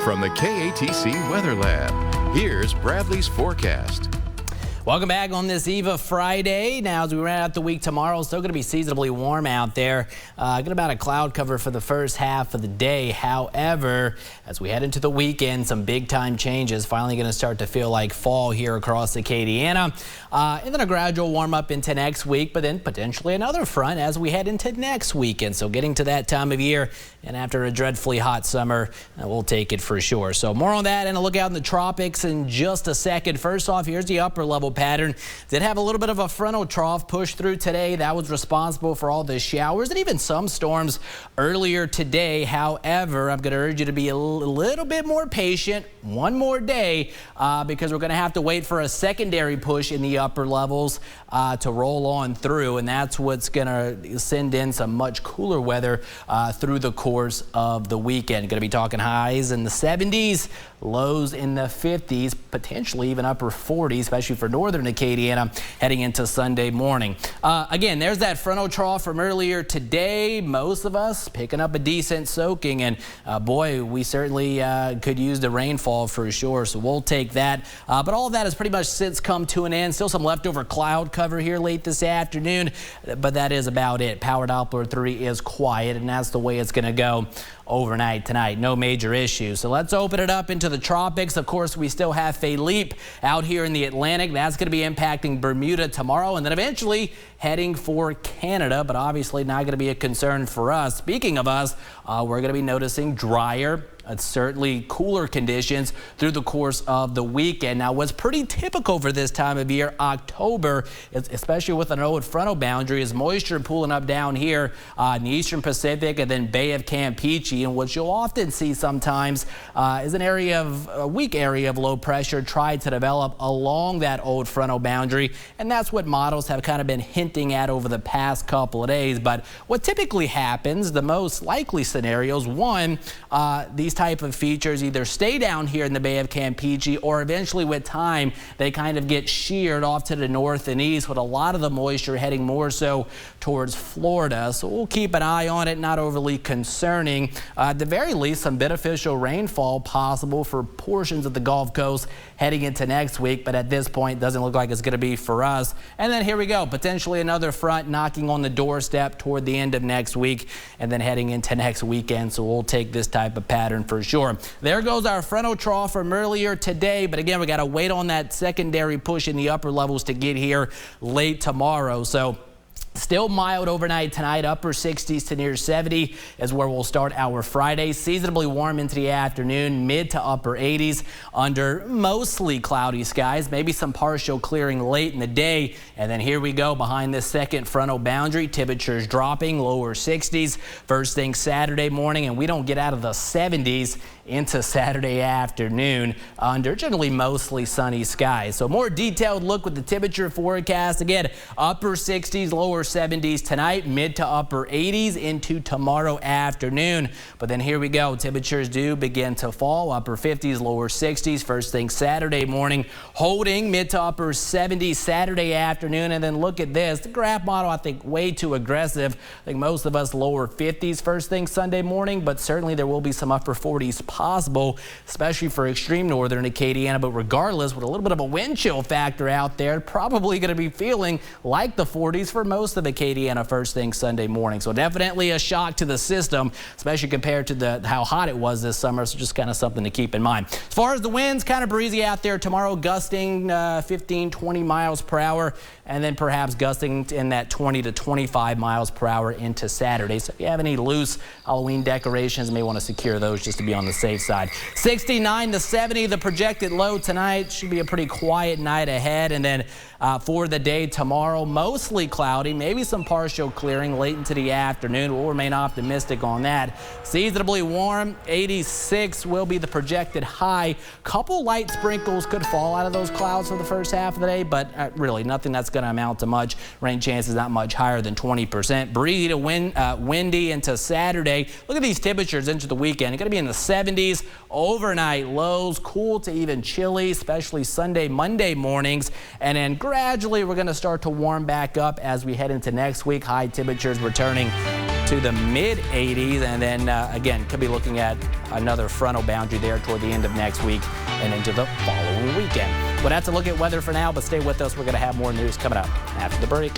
From the KATC Weather Lab, here's Bradley's forecast. Welcome back on this Eve of Friday. Now, as we round out the week tomorrow, still going to be seasonably warm out there. Good amount of cloud cover for the first half of the day. However, as we head into the weekend, some big time changes. Finally going to start to feel like fall here across Acadiana. And then a gradual warm up into next week, but then potentially another front as we head into next weekend. So getting to that time of year, and after a dreadfully hot summer, we'll take it for sure. So more on that and a look out in the tropics in just a second. First off, here's the upper level pattern. Did have a little bit of a frontal trough push through today. That was responsible for all the showers and even some storms earlier today. However, I'm going to urge you to be a little bit more patient one more day because we're going to have to wait for a secondary push in the upper levels to roll on through, and that's what's going to send in some much cooler weather through the course of the weekend. Going to be talking highs in the 70s, lows in the 50s, potentially even upper 40s, especially for northern Acadiana heading into Sunday morning. Again, there's that frontal trough from earlier today. Most of us picking up a decent soaking, and boy, we certainly could use the rainfall for sure, so we'll take that. But all of that has pretty much since come to an end. Still some leftover cloud cover here late this afternoon, but that is about it. Power Doppler 3 is quiet, and that's the way it's going to go overnight tonight. No major issues. So let's open it up into the tropics. Of course, we still have Felipe out here in the Atlantic. That's going to be impacting Bermuda tomorrow, and then eventually heading for Canada, but obviously not going to be a concern for us. Speaking of us, we're going to be noticing drier, certainly cooler conditions through the course of the weekend. Now, what's pretty typical for this time of year, October, especially with an old frontal boundary, is moisture pooling up down here in the eastern Pacific and then Bay of Campeche. And what you'll often see sometimes is a weak area of low pressure try to develop along that old frontal boundary. And that's what models have kind of been hinting at over the past couple of days. But what typically happens, the most likely scenarios, one, these type of features either stay down here in the Bay of Campeche or eventually with time they kind of get sheared off to the north and east, with a lot of the moisture heading more so towards Florida. So we'll keep an eye on it, not overly concerning. At the very least, some beneficial rainfall possible for portions of the Gulf Coast heading into next week, but at this point doesn't look like it's going to be for us. And then here we go, potentially another front knocking on the doorstep toward the end of next week and then heading into next weekend. So we'll take this type of pattern for sure. There goes our frontal trough from earlier today, but again, we got to wait on that secondary push in the upper levels to get here late tomorrow. So still mild overnight tonight, upper 60s to near 70 is where we'll start our Friday. Seasonably warm into the afternoon, mid to upper 80s under mostly cloudy skies, maybe some partial clearing late in the day. And then here we go behind this second frontal boundary, temperatures dropping, lower 60s first thing Saturday morning, and we don't get out of the 70s into Saturday afternoon under generally mostly sunny skies. So more detailed look with the temperature forecast. Again, upper 60s, lower 70s tonight, mid to upper 80s into tomorrow afternoon. But then here we go. Temperatures do begin to fall. Upper 50s, lower 60s first thing Saturday morning, holding mid to upper 70s Saturday afternoon. And then look at this. The graph model, I think, way too aggressive. I think most of us lower 50s first thing Sunday morning, but certainly there will be some upper 40s possible, especially for extreme northern Acadiana. But regardless, with a little bit of a wind chill factor out there, probably going to be feeling like the 40s for most of Acadiana first thing Sunday morning. So definitely a shock to the system, especially compared to how hot it was this summer. So just kind of something to keep in mind. As far as the winds, kind of breezy out there tomorrow, gusting 15, 20 miles per hour, and then perhaps gusting in that 20 to 25 miles per hour into Saturday. So if you have any loose Halloween decorations, you may want to secure those just to be on the safe side. 69 to 70, the projected low tonight. Should be a pretty quiet night ahead. And then for the day tomorrow, mostly cloudy, maybe some partial clearing late into the afternoon. We'll remain optimistic on that. Seasonably warm, 86 will be the projected high. Couple light sprinkles could fall out of those clouds for the first half of the day, but really nothing that's going to amount to much. Rain chances not much higher than 20%. Breezy to windy into Saturday. Look at these temperatures into the weekend. It's going to be in the 70s. Overnight lows, cool to even chilly, especially Sunday, Monday mornings. And then gradually we're going to start to warm back up as we head into next week. High temperatures returning to the mid-80s, and then again, could be looking at another frontal boundary there toward the end of next week and into the following weekend. Well, that's a look at weather for now, but stay with us. We're going to have more news coming up after the break.